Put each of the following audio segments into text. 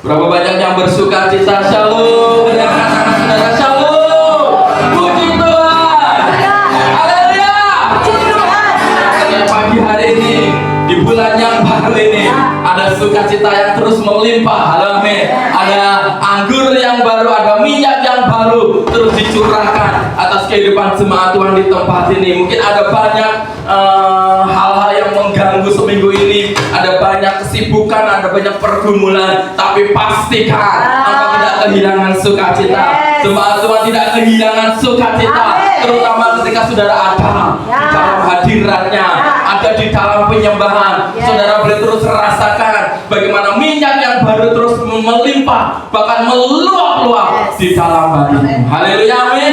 Berapa banyak yang bersuka cita? Shalom. Dengarkan saudara, shalom. Puji Tuhan. Haleluya. Setiap pagi hari ini, di bulan yang baru ini, ada sukacita yang terus melimpah. Amin. Ada anggur yang baru, ada minyak yang baru terus dicurahkan atas kehidupan jemaat Tuhan di tempat ini. Mungkin ada banyak hal-hal yang mengganggu seminggu ini, ada banyak kesibukan, ada banyak pergumulan, tapi pastikan engkau tidak kehilangan sukacita. Jemaat Tuhan tidak kehilangan sukacita, terutama ketika saudara ada di dalam hadiratnya, ada di dalam penyembahan. Saudara boleh terus rasakan bagaimana minyak yang baru terus melimpah, bahkan meluap-luap di dalam hati. Haleluya, amin.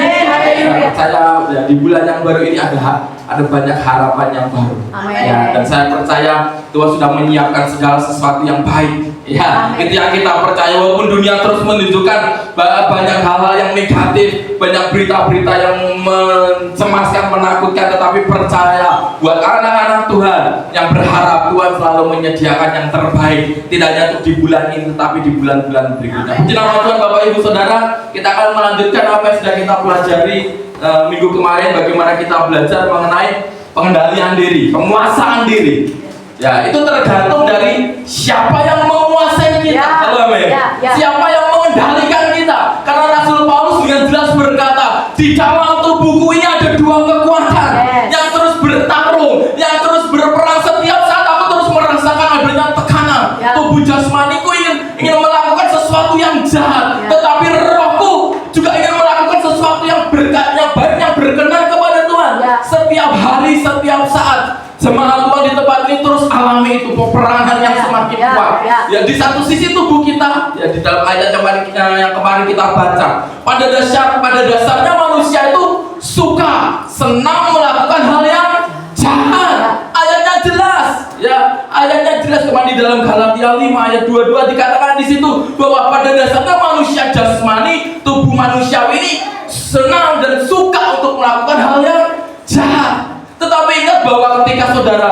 Saya percaya di bulan yang baru ini ada banyak harapan yang baru. Ya, dan saya percaya Tuhan sudah menyiapkan segala sesuatu yang baik. Ya, itu yang kita percaya. Walaupun dunia terus menunjukkan banyak hal-hal yang negatif, banyak berita-berita yang mencemaskan, menakutkan, tetapi percaya buat anak-anak Tuhan yang berharap Tuhan selalu menyediakan yang terbaik, tidak hanya untuk di bulan ini, tetapi di bulan-bulan berikutnya. Puji nama Tuhan, Bapak Ibu Saudara. Kita akan melanjutkan apa yang sudah kita pelajari minggu kemarin, bagaimana kita belajar mengenai pengendalian diri, penguasaan diri. Ya, itu tergantung dari siapa yang menguasai kita. Amin. Siapa yang mengendalikan kita? Karena Rasul Paulus dengan jelas berkata, di dalam tubuhku ini ada dua kekuatan yang terus bertarung, yang terus berperang. Setiap saat aku terus merasakan adanya tekanan. Tubuh jasmaniku ingin melakukan sesuatu yang jahat, tetapi rohku juga ingin melakukan sesuatu yang berkat, yang baik, yang berkenan kepada Tuhan. Setiap hari, setiap saat, jemaat Tuhan di tempat ini terus alami itu peperangan yang semakin kuat. Ya, di satu sisi tubuh kita, ya di dalam ayat yang kemarin kita baca, pada dasarnya manusia itu suka, senang melakukan hal yang jahat. Ayatnya jelas, ya, ayatnya jelas kemarin di dalam Galatia 5 ayat 22 dikatakan di situ bahwa pada dasarnya manusia jasmani, tubuh manusiawi ini senang dan suka untuk melakukan hal yang jahat. Tetapi ingat bahwa ketika saudara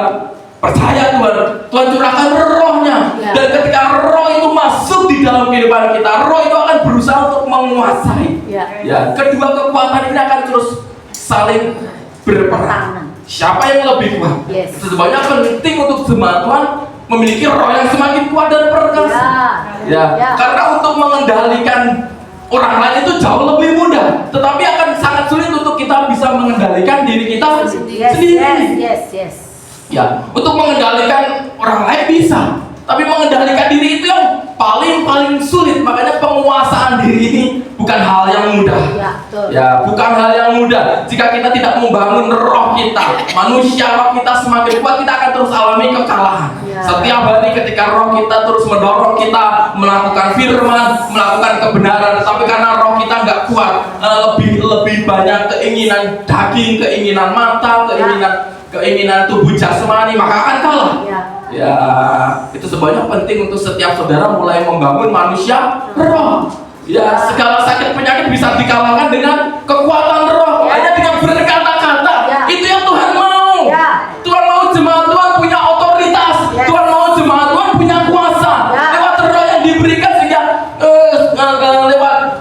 percaya Tuhan curahkan rohnya, dan ketika roh itu masuk di dalam kehidupan kita, roh itu akan berusaha untuk menguasai. Ya, kedua kekuatan ini akan terus saling berperang. Siapa yang lebih kuat? Sebenarnya penting untuk jemaat Tuhan memiliki roh yang semakin kuat dan perkasa. Karena untuk mengendalikan orang lain itu jauh lebih mudah, tetapi akan sangat sulit untuk kita bisa mengendalikan diri kita sendiri. Ya, untuk mengendalikan orang lain bisa, tapi mengendalikan diri itu yang paling sulit. Makanya penguasaan diri ini bukan hal yang mudah. Bukan hal yang mudah. Jika kita tidak membangun roh kita, manusia kita semakin kuat, kita akan terus alami kekalahan. Setiap hari ketika roh kita terus mendorong kita melakukan firman, melakukan kebenaran, tapi karena roh kita nggak kuat, lebih banyak keinginan daging, keinginan mata, keinginan tubuh jasmani, maka akan kalah. Ya, itu sebabnya penting untuk setiap saudara mulai membangun manusia roh. Ya, segala sakit penyakit bisa dikalahkan dengan kekuatan roh, hanya dengan berkata-kata. Itu yang Tuhan mau. Tuhan mau jemaat Tuhan punya otoritas. Tuhan mau jemaat Tuhan punya kuasa lewat roh yang diberikan, sehingga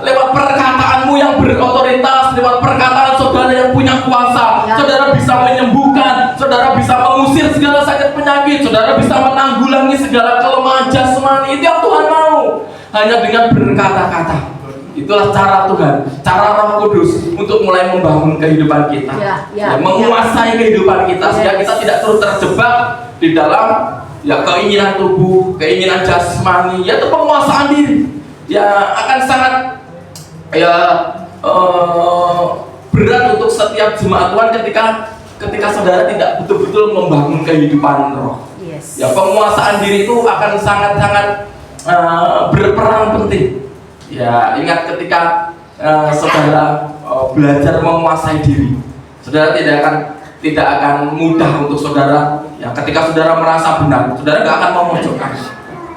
lewat perkataanmu yang berotoritas, lewat perkataan saudara yang punya kuasa, saudara bisa menyembuhkan, saudara bisa mengusir segala sakit penyakit, saudara bisa menanggulangi segala kelemahan jasmani. Itu yang Tuhan mau, hanya dengan berkata-kata. Itulah cara Tuhan, cara Roh Kudus untuk mulai membangun kehidupan kita, menguasai kehidupan kita, sehingga kita tidak terus terjebak di dalam keinginan tubuh, keinginan jasmani. Yaitu penguasaan diri. Ya, akan sangat berat untuk setiap jemaat Tuhan ketika saudara tidak betul-betul membangun kehidupan roh. Ya, penguasaan diri itu akan sangat-sangat berperan penting. Ya, ingat ketika saudara belajar menguasai diri, saudara tidak akan mudah untuk saudara. Ya, ketika saudara merasa benar, saudara nggak akan memojokkan,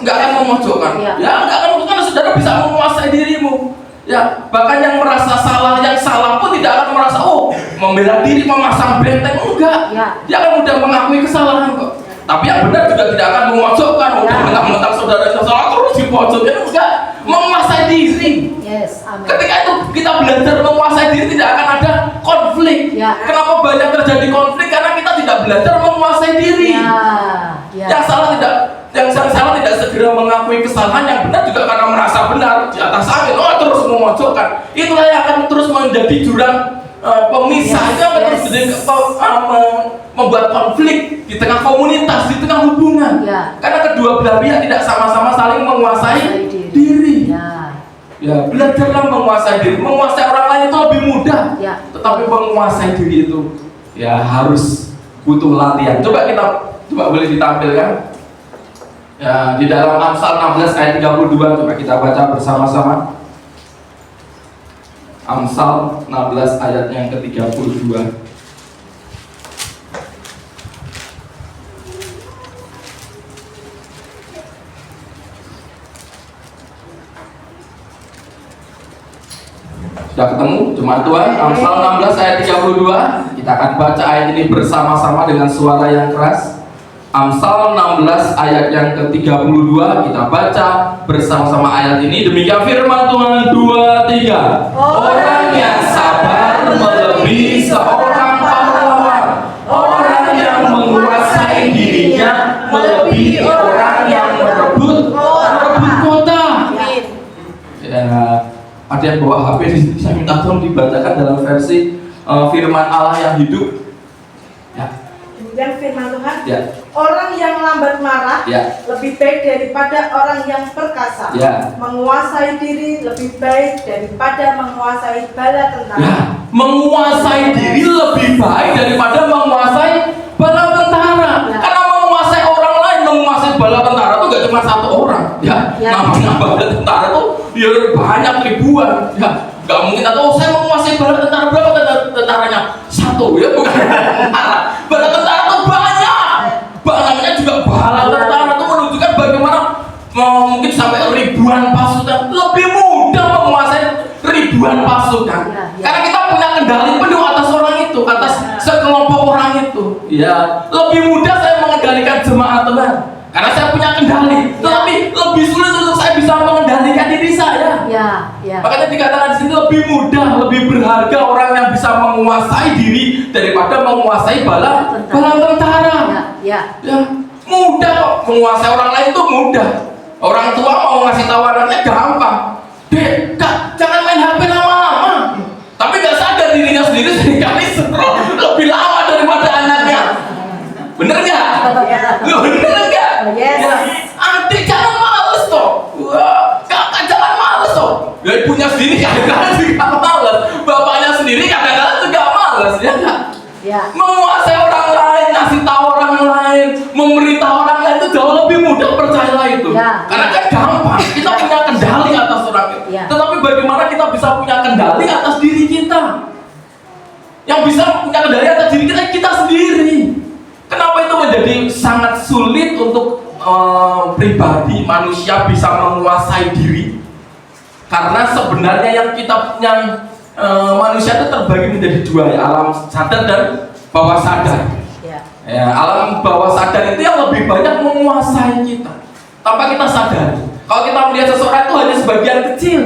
nggak akan memojokkan. Karena saudara bisa menguasai dirimu. Ya, bahkan yang merasa salah, yang salah pun tidak akan merasa membela diri, memasang benteng, enggak. Dia akan mudah mengakui kesalahan kok. Tapi yang benar juga tidak akan memojokkan, mentang-mentang saudara salah terus dipojokkan, enggak, menguasai diri. Yes, amin. Ketika itu kita belajar menguasai diri, tidak akan ada konflik. Kenapa banyak terjadi konflik? Karena kita tidak belajar menguasai diri. Yang salah tidak segera mengakui kesalahan, yang benar juga karena merasa benar di atas angin, terus memojokkan. Itulah yang akan terus menjadi jurang pemisah. Itu akan terus jadi membuat konflik di tengah komunitas, di tengah hubungan. Karena kedua belah pihak tidak sama-sama saling menguasai diri. Ya, belajarlah menguasai diri. Menguasai orang lain itu lebih mudah. Tetapi menguasai diri itu ya harus butuh latihan. Coba boleh ditampilkan. Ya, di dalam Amsal 16 ayat 32, coba kita baca bersama-sama. Amsal 16 ayat yang ke-32. Sudah ketemu jemaat Tuhan? Amsal 16 ayat 32. Kita akan baca ayat ini bersama-sama dengan suara yang keras. Amsal 16 ayat yang ke-32, kita baca bersama-sama ayat ini. Demikian firman Tuhan. 2, 3. Orang yang sabar melebihi seorang pahlawan. Orang yang menguasai dirinya melebihi orang yang merebut kota. Ya, ada yang bawa HP di sini, saya minta tolong dibacakan dalam versi firman Allah yang hidup. Ya. Demikian firman Tuhan. Ya. Orang yang lambat marah lebih baik daripada orang yang perkasa. Menguasai diri lebih baik daripada menguasai bala tentara. Menguasai diri lebih baik daripada menguasai bala tentara. Karena menguasai orang lain, menguasai bala tentara itu gak cuma satu orang. Namanya bala tentara itu ya banyak ribuan. Gak mungkin saya menguasai bala tentara, berapa tentaranya? Satu, ya bukan tentara. Bala tentara itu banyak. Namanya juga bala tentara itu menunjukkan bagaimana mungkin sampai ribuan pasukan. Lebih mudah menguasai ribuan pasukan. Karena kita punya kendali penuh atas orang itu, atas sekelompok orang itu. Lebih mudah saya mengendalikan jemaat Tuhan karena saya punya kendali. Tetapi lebih sulit untuk saya bisa mengendalikan diri saya. Makanya dikatakan di sini lebih mudah, lebih berharga orang yang bisa menguasai diri daripada menguasai bala tentara. Mudah kok, menguasai orang lain itu mudah. Orang tua mau ngasih tawarannya gampang. Dek, Kak, jangan main HP lama-lama. Tapi gak sadar dirinya sendiri seringkali scroll lebih lama daripada anaknya. Bener gak? Bener gak? Adik jangan males toh. Kakak jangan males toh. Ya ibunya sendiri kadang-kadang juga males. Bapaknya sendiri kadang-kadang juga males. Ya gak? Menguasai orang lain, ngasih tahu orang lain, memberitahu orang lain itu jauh lebih mudah, percayalah itu. Karena kan gampang, kita punya kendali atas orang itu. Tetapi bagaimana kita bisa punya kendali atas diri kita? Yang bisa punya kendali atas diri kita sendiri. Kenapa itu menjadi sangat sulit untuk pribadi manusia bisa menguasai diri? Karena sebenarnya manusia itu terbagi menjadi dua, alam sadar dan bawah sadar. Alam bawah sadar itu yang lebih banyak menguasai kita tanpa kita sadar. Kalau kita melihat seseorang itu hanya sebagian kecil.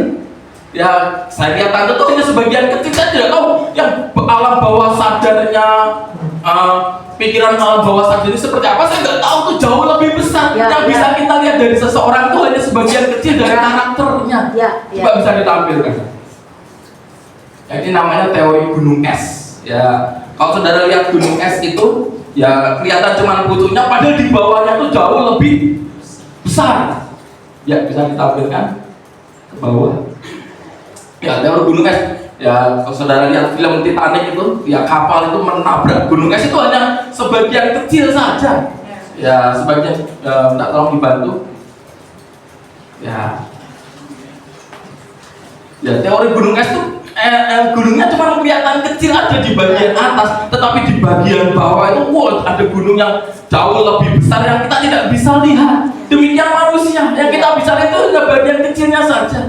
Saya lihat tante itu hanya sebagian kecil. Saya tidak tahu yang alam bawah sadarnya, pikiran alam bawah sadar ini seperti apa. Saya nggak tahu, itu jauh lebih besar. Yang bisa kita lihat dari seseorang itu hanya sebagian kecil dari karakternya. Coba bisa ditampilkan. Ini namanya teori gunung es. Kalau saudara lihat gunung es itu, kelihatan cuma pucuknya, padahal di bawahnya itu jauh lebih besar. Bisa ditampilkan ke bawah. Teori gunung es. Kalau saudara lihat film Titanic itu, kapal itu menabrak gunung es itu hanya sebagian kecil saja. Sebagian. Minta tolong dibantu. Teori gunung es itu gunungnya cuma kelihatan kecil aja di bagian atas, tetapi di bagian bawah itu ada gunung yang jauh lebih besar yang kita tidak bisa lihat. Demikian manusia, yang kita bisa lihat itu hanya bagian kecilnya saja.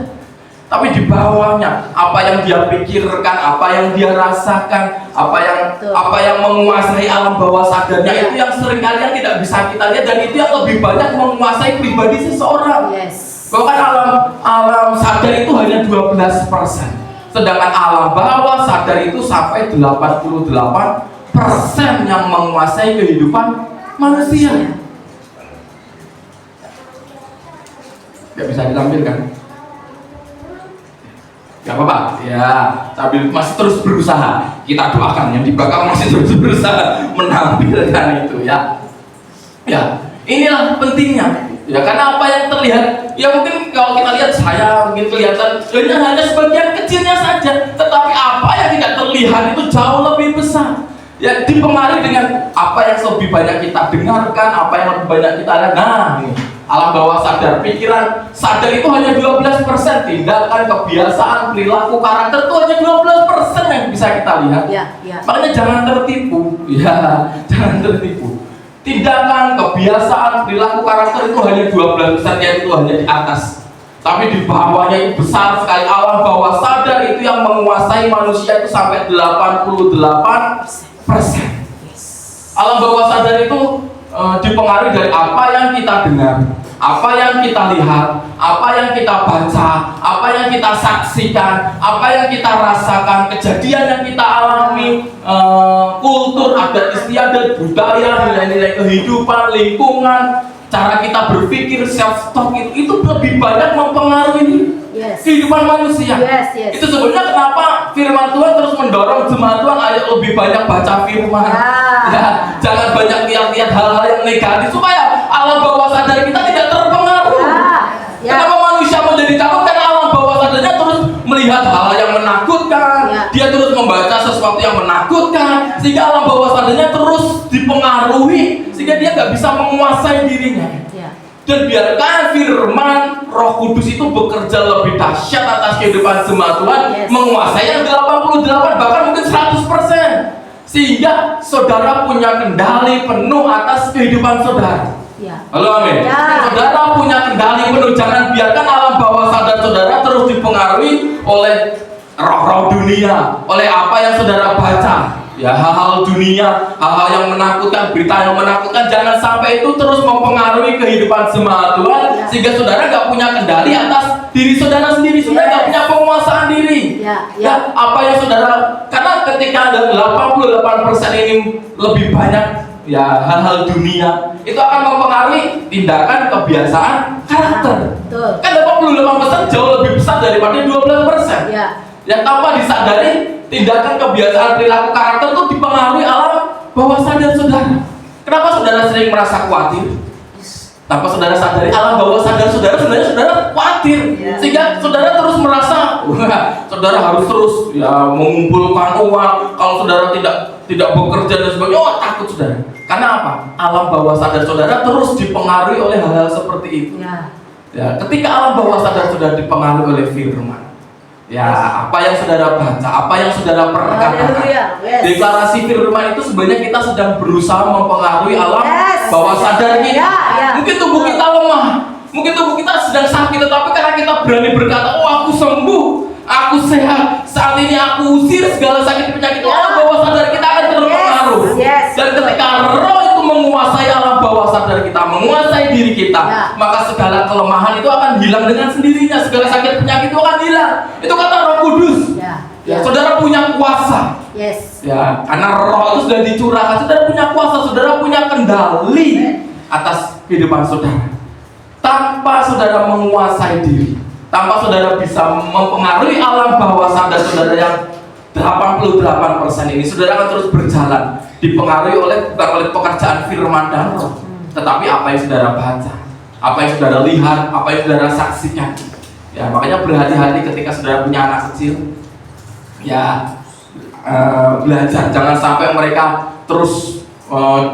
tapi di bawahnya apa yang dia pikirkan, apa yang dia rasakan, apa yang menguasai alam bawah sadarnya itu yang seringkali yang tidak bisa kita lihat, dan itu yang lebih banyak menguasai pribadi seseorang. Bahkan alam sadar itu hanya 12%, sedangkan alam bawah sadar itu sampai 88% yang menguasai kehidupan manusia. Gak bisa ditampilkan? Gak apa-apa, ya sambil masih terus berusaha, kita doakan yang di belakang masih terus berusaha menampilkan itu ya. Ya, inilah pentingnya. Ya, karena apa yang terlihat, ya mungkin kalau kita lihat saya mungkin kelihatan hanya sebagian kecilnya saja, tetapi apa yang tidak terlihat itu jauh lebih besar. Ya, dipengaruhi dengan apa yang lebih banyak kita dengarkan, apa yang lebih banyak kita lihat. Nah, ini alam bawah sadar, pikiran sadar itu hanya 12%, tindakan, kebiasaan, perilaku, karakter itu hanya 12% yang bisa kita lihat. Makanya jangan tertipu, ya, jangan tertipu. Tindakan, kebiasaan, perilaku, karakter itu hanya 12%, yaitu hanya di atas. Tapi di bawahnya itu besar sekali. Alam bawah sadar itu yang menguasai manusia itu sampai 88%. Alam bawah sadar itu dipengaruhi dari apa yang kita dengar, apa yang kita lihat, apa yang kita baca, apa yang kita saksikan, apa yang kita rasakan, kejadian yang kita alami, kultur, adat istiadat, budaya, nilai-nilai kehidupan, lingkungan, cara kita berpikir, self-talk itu lebih banyak mempengaruhi kehidupan manusia. Itu sebenarnya kenapa firman Tuhan terus mendorong jemaat Tuhan, ayo lebih banyak baca firman. Ya, jangan banyak lihat-lihat hal-hal yang negatif supaya alam bawah sadar kita tidak terpengaruh. Kenapa manusia menjadi takut? Karena alam bawah sadarnya terus melihat hal yang menakutkan, dia terus membaca sesuatu yang menakutkan, sehingga alam bawah sadarnya terus dipengaruhi, sehingga dia nggak bisa menguasai dirinya. Dan biarkan firman Roh Kudus itu bekerja lebih dahsyat atas kehidupan jemaat Tuhan, menguasai yang 88 bahkan mungkin 100%, sehingga saudara punya kendali penuh atas kehidupan saudara. Halo, amin. Saudara punya kendali penuh. Jangan biarkan alam bawah sadar saudara terus dipengaruhi oleh roh-roh dunia, oleh apa yang saudara baca. Ya, hal-hal dunia, hal-hal yang menakutkan, berita yang menakutkan, jangan sampai itu terus mempengaruhi kehidupan jemaat Tuhan, sehingga saudara nggak punya kendali atas diri saudara sendiri, saudara nggak punya penguasaan diri. Ya, apa yang saudara, karena ketika ada 88% ini lebih banyak ya hal-hal dunia, itu akan mempengaruhi tindakan, kebiasaan, karakter. Kan 88% jauh lebih besar daripada 12%. Yang tanpa disadari, tindakan, kebiasaan, perilaku, karakter itu dipengaruhi alam bawah sadar saudara. Kenapa saudara sering merasa khawatir? Tanpa saudara sadari, alam bawah sadar saudara sebenarnya saudara khawatir, sehingga saudara terus merasa, saudara harus terus ya mengumpulkan uang. Kalau saudara tidak bekerja dan sebagainya, takut saudara. Karena apa? Alam bawah sadar saudara terus dipengaruhi oleh hal-hal seperti itu. Ya, ketika alam bawah sadar saudara dipengaruhi oleh firman, ya, apa yang saudara baca, apa yang saudara perkatakan, deklarasi firman itu sebenarnya kita sedang berusaha mempengaruhi alam bawah sadar kita. Mungkin tubuh kita lemah, mungkin tubuh kita sedang sakit, tetapi karena kita berani berkata, oh aku sembuh, aku sehat, saat ini aku usir segala sakit penyakit, alam bawah sadar kita akan terpengaruh. Dan ketika roh itu menguasai alam bawah sadar kita, menguasai diri kita, maka segala kelemahan itu akan hilang dengan sendirinya, segala sakit penyakit itu akan hilang. Itu kata Roh Kudus. Saudara punya kuasa. Ya, karena roh itu sudah dicurahkan, saudara punya kuasa, saudara punya kendali atas kehidupan saudara. Tanpa saudara menguasai diri, tanpa saudara bisa mempengaruhi alam bawah sadar saudara yang 88% ini, saudara akan terus berjalan dipengaruhi bukan oleh pekerjaan firman dan roh, tetapi apa yang saudara baca, apa yang saudara lihat, apa yang saudara saksikan. Ya, makanya berhati-hati ketika saudara punya anak kecil. Ya, belajar, jangan sampai mereka terus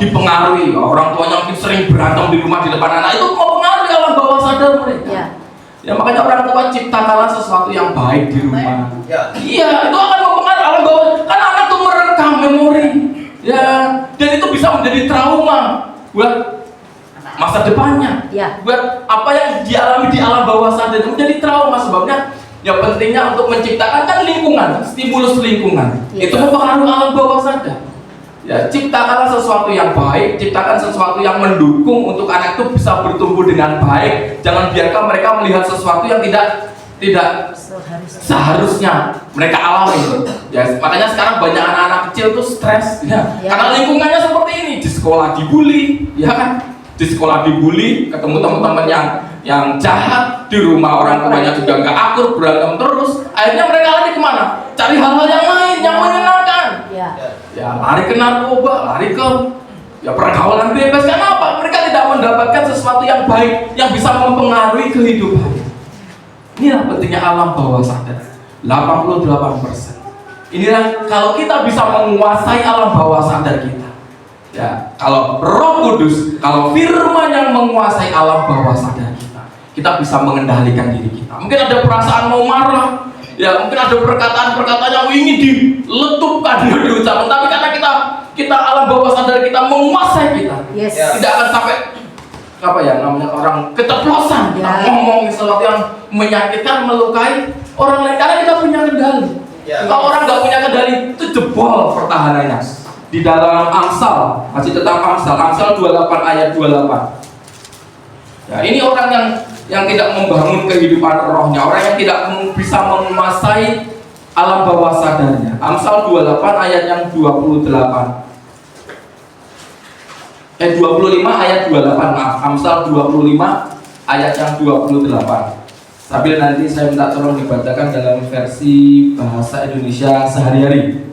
dipengaruhi. Orang tuanya mungkin sering berantem di rumah di depan anak, itu mempengaruhi alam bawah sadar mereka. Ya, makanya orang tua ciptakanlah sesuatu yang baik di rumah. Iya, itu akan mempengaruhi alam bawah. Kan anak itu merekam memori. Ya, dan itu bisa menjadi trauma buat masa depannya. Buat apa yang dialami di alam bawah sadar itu menjadi trauma. Sebabnya Ya pentingnya untuk menciptakan kan lingkungan, stimulus lingkungan. Ya. Itu mempengaruhi alam bawah sadar. Ya, ciptakanlah sesuatu yang baik, ciptakan sesuatu yang mendukung untuk anak itu bisa bertumbuh dengan baik. Jangan biarkan mereka melihat sesuatu yang tidak seharusnya mereka alami. Ya, makanya sekarang banyak anak-anak kecil tuh stres ya. Karena lingkungannya seperti ini, di sekolah dibully, ya kan? Di sekolah dibully, ketemu teman-teman yang jahat, di rumah orang tuanya juga nggak akur, berantem terus. Akhirnya mereka lari kemana? Cari hal-hal yang lain yang menyenangkan. Ya, lari ke narkoba, lari ke pergaulan bebas. Kenapa? Mereka tidak mendapatkan sesuatu yang baik yang bisa mempengaruhi kehidupan. Inilah pentingnya alam bawah sadar. 88%. Inilah kalau kita bisa menguasai alam bawah sadar kita. Ya, kalau Roh Kudus, kalau firman yang menguasai alam bawah sadar kita bisa mengendalikan diri kita. Mungkin ada perasaan mau marah, ya mungkin ada perkataan-perkataan yang ingin diletupkan, diucapkan, tapi karena kita alam bawah sadar kita menguasai kita, tidak akan sampai namanya orang keceplosan, ngomong sesuatu yang menyakitkan, melukai orang lain karena kita punya kendali. Kalau orang nggak punya kendali itu jebol pertahanannya. Di dalam Amsal, masih tentang Amsal 28 ayat 28. Ya, ini orang yang tidak membangun kehidupan rohnya, orang yang tidak bisa menguasai alam bawah sadarnya. Amsal 28 ayat yang 25 ayat 28, maaf. Amsal 25 ayat yang 28. Sambil nanti saya minta tolong dibacakan dalam versi bahasa Indonesia sehari-hari.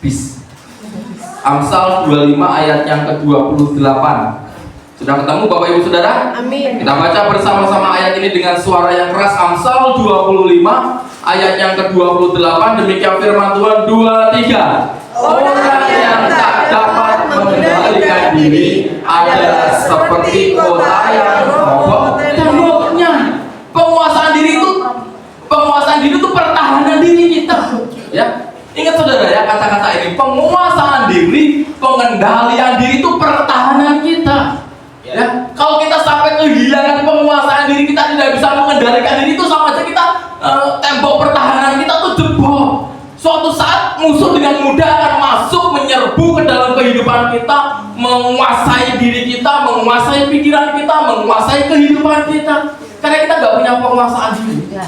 Bis. Amsal 25 ayat yang ke-28. Sudah ketemu Bapak Ibu Saudara? Amin. Kita baca bersama-sama ayat ini dengan suara yang keras. Amsal 25 ayat yang ke-28. Demikian firman Tuhan. 2, 3. Orang yang tak dapat mengendalikan diri adalah seperti kota yang roboh temboknya. Penguasaan diri itu pertahanan diri kita. Ya. Ingat saudara ya kata-kata ini, penguasaan diri, pengendalian diri itu pertahanan kita. Ya, kalau kita sampai kehilangan penguasaan diri, kita tidak bisa mengendalikan diri, itu sama aja kita tembok pertahanan kita tuh jebol. Suatu saat musuh dengan mudah akan masuk menyerbu ke dalam kehidupan kita, menguasai diri kita, menguasai pikiran kita, menguasai kehidupan kita. Karena kita nggak punya penguasaan diri.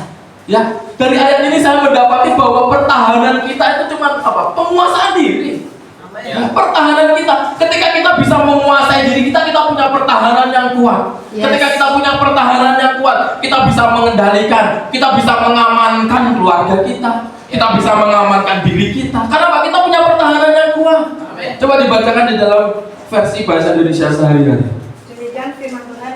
Ya, dari ayat ini saya mendapati bahwa pertahanan kita itu cuma apa? Penguasaan diri. Ya, pertahanan kita. Ketika kita bisa menguasai diri kita punya pertahanan yang kuat. Ketika kita punya pertahanan yang kuat, kita bisa mengendalikan, kita bisa mengamankan keluarga kita bisa mengamankan diri kita. Karena apa? Kita punya pertahanan yang kuat. Coba dibacakan di dalam versi bahasa Indonesia sehari-hari. Demikian firman Tuhan.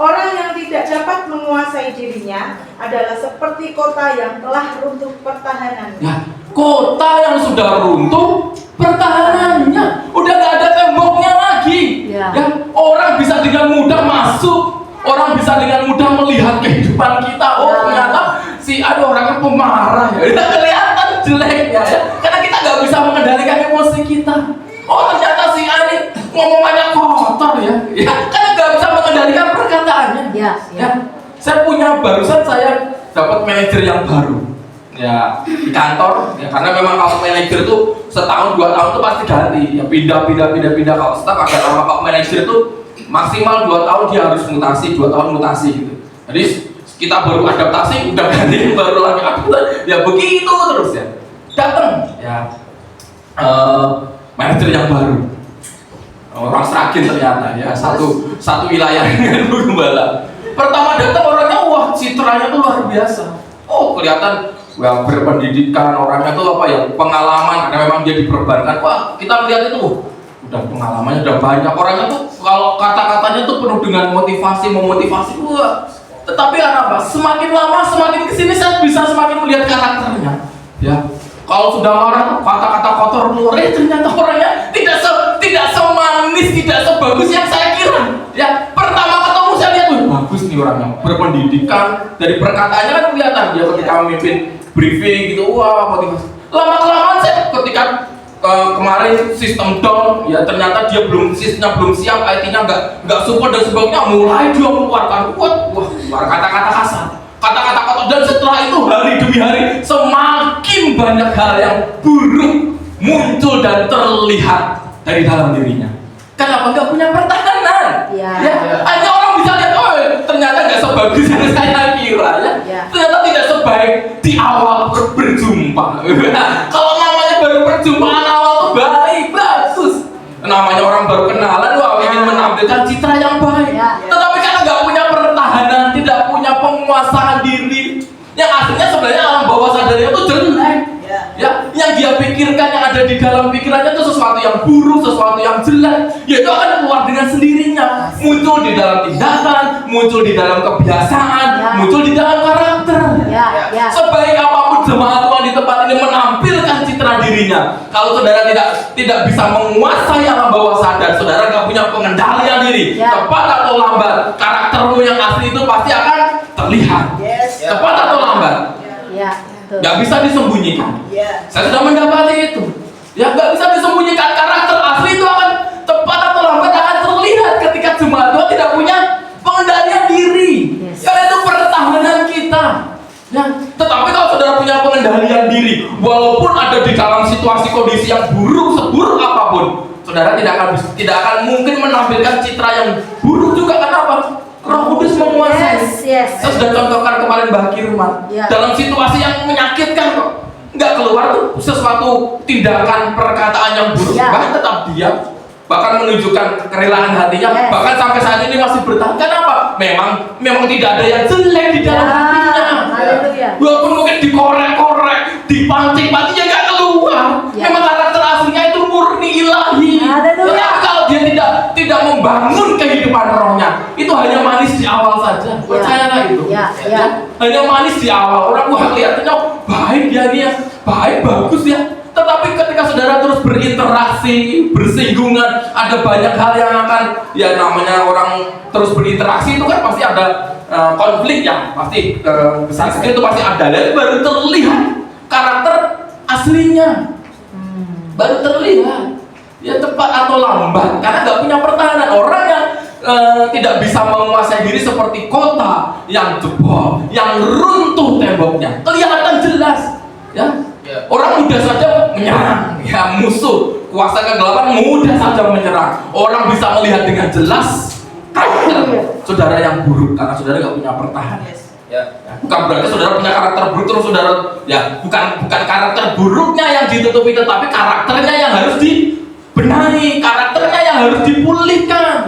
Orang yang tidak dapat menguasai dirinya adalah seperti kota yang telah runtuh pertahanannya. Ya, kota yang sudah runtuh pertahanannya, udah gak ada temboknya lagi. Ya, orang bisa dengan mudah masuk, orang bisa dengan mudah melihat kehidupan kita. Oh ternyata si orangnya pemarah ya, kita kelihatan jelek ya, karena kita gak bisa mengendalikan emosi kita. Oh ternyata si Ani ngomongannya kotor ya, karena gak bisa mengendalikan perkataannya. Ya. Saya barusan saya dapat manajer yang baru. Ya di kantor, ya, karena memang kalau manajer tuh setahun 2 tahun tuh pasti ganti, ya pindah. Kalau staff agak lama, kalau manajer tuh maksimal 2 tahun dia harus mutasi, 2 tahun mutasi gitu. Jadi kita baru adaptasi, udah ganti baru lagi adaptasi, ya begitu terus ya. Datang ya manajer yang baru, orang Sragen ternyata ya, satu wilayah dengan Bu Gembala. Pertama datang orangnya, wah citranya tuh luar biasa. Oh kelihatan ya, berpendidikan, orangnya tuh apa ya, pengalaman, karena memang dia diperbankan. Wah kita lihat itu udah pengalamannya udah banyak, orangnya tuh kalau kata-katanya tuh penuh dengan memotivasi. Wah, tetapi apa? Semakin lama semakin kesini saya bisa semakin melihat karakternya. Ya, kalau sudah marah kata-kata kotor keluar, ternyata orangnya tidak semanis, tidak sebagus yang saya kira. Ya, pertama ketemu saya lihat, bagus nih orangnya, berpendidikan, dari perkataannya kan kelihatan dia ketika memimpin briefing gitu, wah motivasi. Lama-kelamaan saya ketika kemarin sistem down, ya ternyata dia sistemnya belum siap, IT-nya nggak support dan sebagainya, mulai dia mengeluarkan wah kata-kata kasar, kata-kata kotor Dan setelah itu hari demi hari semakin banyak hal yang buruk muncul dan terlihat dari dalam dirinya. Kenapa? Nggak punya pertahanan. Ya. Hanya orang bisa lihat, oh ternyata nggak sebagus yang saya kira. Ya. Ternyata tidak sebaik di awal berjumpa. Kalau namanya baru perjumpaan awal tuh baik, bagus. Namanya orang baru kenalan, wah ingin menampilkan citra yang baik. Tetapi karena nggak punya pertahanan, tidak punya penguasaan diri, yang aslinya sebenarnya alam bawah sadarnya itu jelek. Ya, yang dia pikirkan, yang ada di dalam pikirannya itu sesuatu yang buruk, sesuatu yang jelek. Ya itu akan keluar dengan sendirinya, muncul di dalam tindakan, muncul di dalam kebiasaan, muncul di dalam karakter. Sebaik apapun jemaat Tuhan di tempat ini menampilkan citra dirinya, kalau saudara tidak bisa menguasai alam bawah sadar, saudara nggak punya pengendalian diri, cepat atau lambat karaktermu yang asli itu pasti akan terlihat. Cepat atau lambat. Gak bisa disembunyikan. Saya sudah mendapati itu. Ya gak bisa disembunyikan, karakter asli itu akan cepat atau lambat akan terlihat ketika jemaat Tuhan tidak punya pengendalian diri. Karena itu pertahanan kita. Ya, tetapi kalau saudara punya pengendalian diri, walaupun ada di dalam situasi kondisi yang buruk, seburuk apapun, saudara tidak akan mungkin menampilkan citra yang buruk juga. Kenapa? Roh Kudus menguasai. Saya sudah contohkan kemarin Mbak Kirman, dalam situasi yang menyakitkan kok nggak keluar tuh sesuatu tindakan perkataan yang buruk, bahkan tetap diam, bahkan menunjukkan kerelaan hatinya, bahkan sampai saat ini masih bertahan. Kenapa? Memang tidak ada yang jelek di dalam hatinya. Walaupun mungkin dikorek-korek, dipancing-pancing, ya nggak keluar. Memang karakter aslinya itu murni ilahi. Tetapi kalau dia tidak membangun kehidupan rohnya, itu hanya manis di awal saja. Percayalah itu. Hanya manis di awal. Orang wah kelihatannya baik dia nih, baik bagus ya. Tetapi ketika saudara terus berinteraksi, bersinggungan, ada banyak hal yang akan, ya namanya orang terus berinteraksi itu kan pasti ada konflik ya, pasti besar kecil itu pasti ada. Dan baru terlihat karakter aslinya, baru terlihat. Ya cepat atau lambat, karena nggak punya pertahanan. Orang yang tidak bisa menguasai diri seperti kota yang jebol, yang runtuh temboknya, kelihatan jelas. Ya. Orang mudah saja menyerang, ya musuh kuasa kegelapan mudah saja menyerang. Orang bisa melihat dengan jelas karakter saudara yang buruk karena saudara nggak punya pertahanan. Bukan berarti saudara punya karakter buruk terus saudara, ya bukan karakter buruknya yang ditutupi, tetapi karakternya yang harus dibenahi, karakternya yang harus dipulihkan.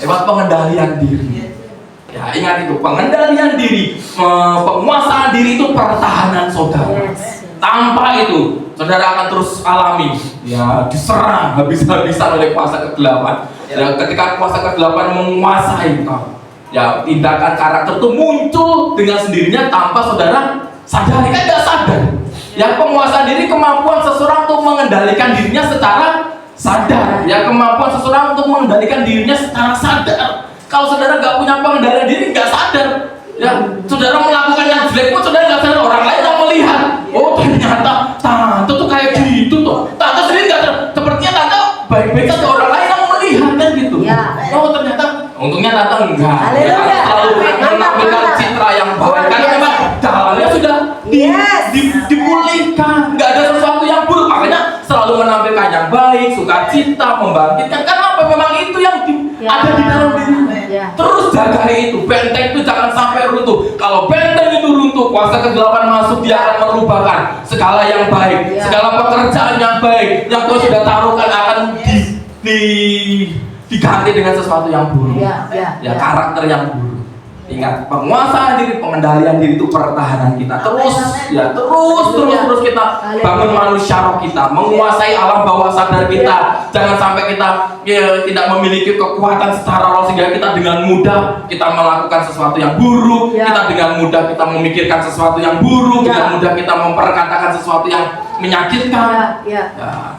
Lewat pengendalian diri. Ya ingat itu, pengendalian diri, penguasaan diri itu pertahanan saudara. Tanpa itu, saudara akan terus alami, ya diserang habis-habisan oleh kuasa kegelapan. Ya, ketika kuasa kegelapan menguasai kau, ya tindakan karakter itu muncul dengan sendirinya tanpa saudara sadari, kan nggak sadar. Ya penguasaan diri kemampuan seseorang untuk mengendalikan dirinya secara sadar. Ya kemampuan seseorang untuk mengendalikan dirinya secara sadar. Kalau saudara nggak punya pengendalian diri, nggak sadar. Ya, saudara melakukan yang jelek pun saudara nggak sadar, orang lain yang melihat. Oh ternyata tante tuh kayak gitu tuh. Tante sendiri nggak sadar. Sepertinya tante baik-baik saja, orang lain yang melihat kan gitu. Oh ternyata, untungnya tante enggak. Ya, selalu menampilkan citra yang baik karena memang dalamnya sudah dipulihkan. Nggak ada sesuatu yang buruk, makanya selalu menampilkan yang baik, sukacita, membangkitkan. Kenapa? Memang itu yang ada di dalam diri. Terus jaga itu, benteng itu jangan sampai runtuh. Kalau benteng itu runtuh, kuasa kegelapan masuk, dia akan merubahkan segala yang baik, segala pekerjaan yang baik yang Tuhan sudah taruhkan akan diganti dengan sesuatu yang buruk. Karakter yang buruk. Ingat, penguasaan diri, pengendalian diri itu pertahanan kita. Terus kita bangun manusia roh kita, menguasai alam bawah sadar kita. Jangan sampai kita tidak memiliki kekuatan secara roh sehingga kita dengan mudah kita melakukan sesuatu yang buruk. Kita dengan mudah kita memikirkan sesuatu yang buruk. Dengan mudah kita memperkatakan sesuatu yang menyakitkan.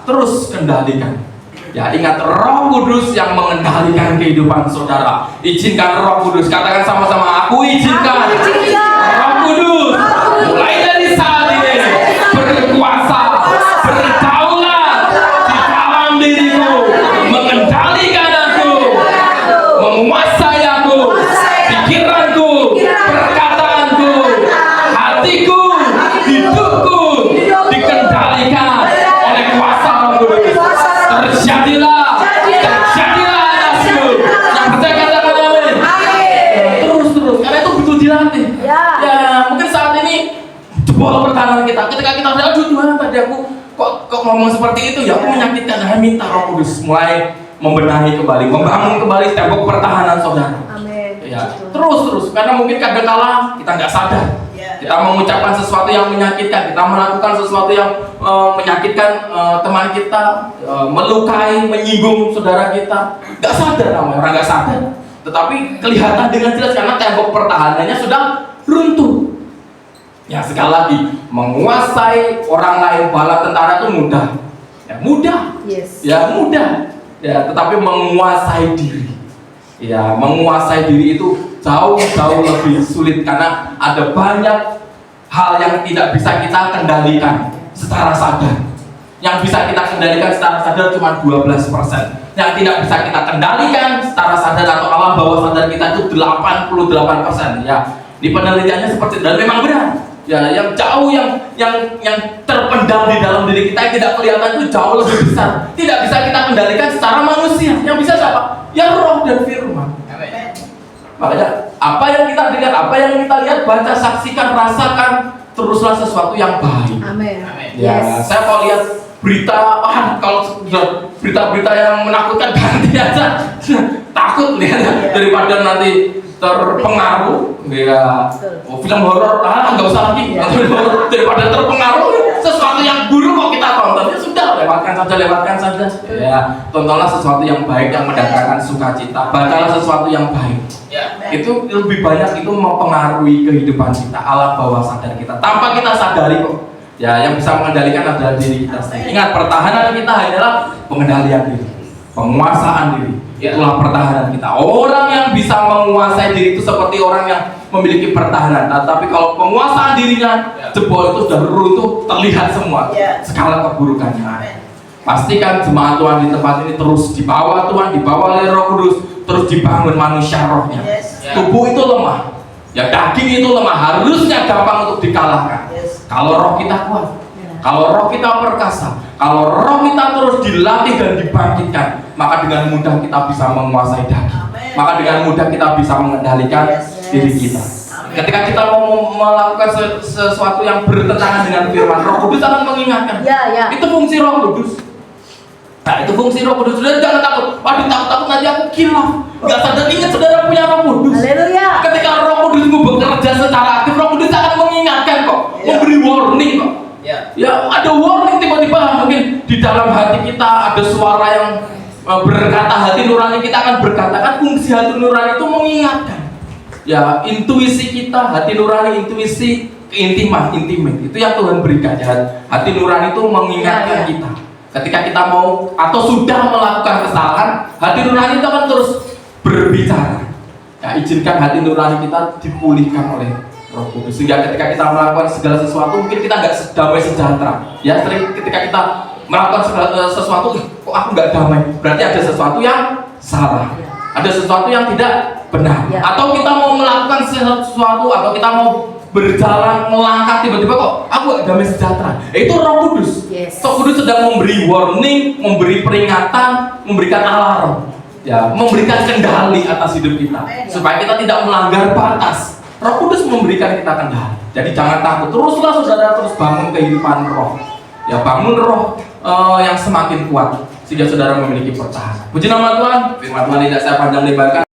Terus kendalikan. Ya ingat, Roh Kudus yang mengendalikan kehidupan saudara. Izinkan Roh Kudus, katakan sama-sama, aku izinkan Roh Kudus mulai dari saat ini berkuasa, berdaulat di dalam diriku, mengendalikan aku, menguasai aku, pikiranku, perkataanku, pertahanan. Mungkin saat ini jebol pertahanan kita. Ketika kita bilang, aduh Tuhan, tadi aku kok ngomong seperti itu ya, aku menyakitkan. Saya minta Roh Kudus mulai membenahi kembali, membangun kembali tembok pertahanan saudara. Amin. Ya, terus karena mungkin kadang-kala kita nggak sadar. Kita mengucapkan sesuatu yang menyakitkan, kita melakukan sesuatu yang menyakitkan teman kita, melukai, menyinggung saudara kita. Nggak sadar namanya, orang nggak sadar. Tetapi kelihatan dengan jelas karena tembok pertahanannya sudah runtuh. Ya, sekali lagi, menguasai orang lain bala tentara itu mudah. Ya, mudah. Yes. Ya, mudah. Ya, tetapi menguasai diri. Ya, menguasai diri itu jauh lebih sulit karena ada banyak hal yang tidak bisa kita kendalikan secara sadar. Yang bisa kita kendalikan secara sadar cuma 12%. Yang tidak bisa kita kendalikan secara sadar atau alam bawah sadar kita itu 88%. Ya, di penelitiannya seperti itu dan memang benar. Ya, yang jauh yang terpendam di dalam diri kita yang tidak kelihatan itu jauh lebih besar. Tidak bisa kita kendalikan secara manusia. Yang bisa siapa? Ya Roh dan Firman. Makanya apa yang kita dengar, apa yang kita lihat, baca, saksikan, rasakan, teruslah sesuatu yang baik. Amin. Ya, saya kalau lihat berita, kalau berita-berita yang menakutkan ganti aja. Takut lihat daripada nanti terpengaruh. Ya, film horor, nggak usah lagi. Daripada terpengaruh sesuatu yang buruk kok kita tonton, ya sudah lewatkan saja. Ya, tontonlah sesuatu yang baik yang mendatangkan sukacita. Bacalah sesuatu yang baik. Ya, itu lebih banyak itu mempengaruhi kehidupan kita, alam bawah sadar kita. Tanpa kita sadari kok. Ya, yang bisa mengendalikan adalah diri kita sendiri. Ingat, pertahanan kita hanyalah pengendalian diri, penguasaan diri. Itulah pertahanan kita. Orang yang bisa menguasai diri itu seperti orang yang memiliki pertahanan. Nah, tapi kalau penguasaan dirinya jebol itu sudah runtuh, terlihat semua skala keburukannya. Pastikan jemaat Tuhan di tempat ini terus dibawa Tuhan, dibawa oleh Roh Kudus, terus dibangun manusia rohnya. Tubuh itu lemah, ya daging itu lemah, harusnya gampang untuk dikalahkan. Kalau roh kita kuat, kalau roh kita perkasa, kalau roh kita terus dilatih dan dibangkitkan, maka dengan mudah kita bisa menguasai daging. Maka dengan mudah kita bisa mengendalikan diri kita. Ketika kita mau melakukan sesuatu yang bertentangan dengan firman, Roh Kudus akan mengingatkan. Itu fungsi Roh Kudus. Nah, itu fungsi Roh Kudus. Saudara jangan takut. Waduh, takut nanti aku kilaf. Gak sadar, ingat saudara punya Roh Kudus. Haleluya. Ketika Roh Kudus bekerja secara aktif, Roh Kudus akan mengingatkan kok, memberi warning kok. Ya, ada warning tiba-tiba mungkin di dalam hati kita ada suara yang berkata, hati nurani kita akan berkata, kan fungsi hati nurani itu mengingatkan. Ya, intuisi kita, hati nurani, intuisi keintiman, intimate itu yang Tuhan berikan. Ya, hati nurani itu mengingatkan kita. Ketika kita mau atau sudah melakukan kesalahan, hati nurani itu akan terus berbicara. Ya, izinkan hati nurani kita dipulihkan oleh Roh Kudus sehingga ketika kita melakukan segala sesuatu mungkin kita nggak damai sejahtera. Ya, sering ketika kita melakukan sesuatu, kok aku nggak damai? Berarti ada sesuatu yang salah, ada sesuatu yang tidak benar. Atau kita mau melakukan sesuatu atau kita mau berjalan melangkah tiba-tiba kok aku gak damai sejahtera. Itu Roh Kudus. Roh Kudus sedang memberi warning, memberi peringatan, memberikan alarm, ya, memberikan kendali atas hidup kita supaya kita tidak melanggar batas. Roh Kudus memberikan kita kendali. Jadi jangan takut. Teruslah saudara, terus bangun kehidupan roh. Ya, bangun roh yang semakin kuat sehingga saudara memiliki pertahanan. Puji nama Tuhan. Firman Tuhan tidak saya panjang lebarkan.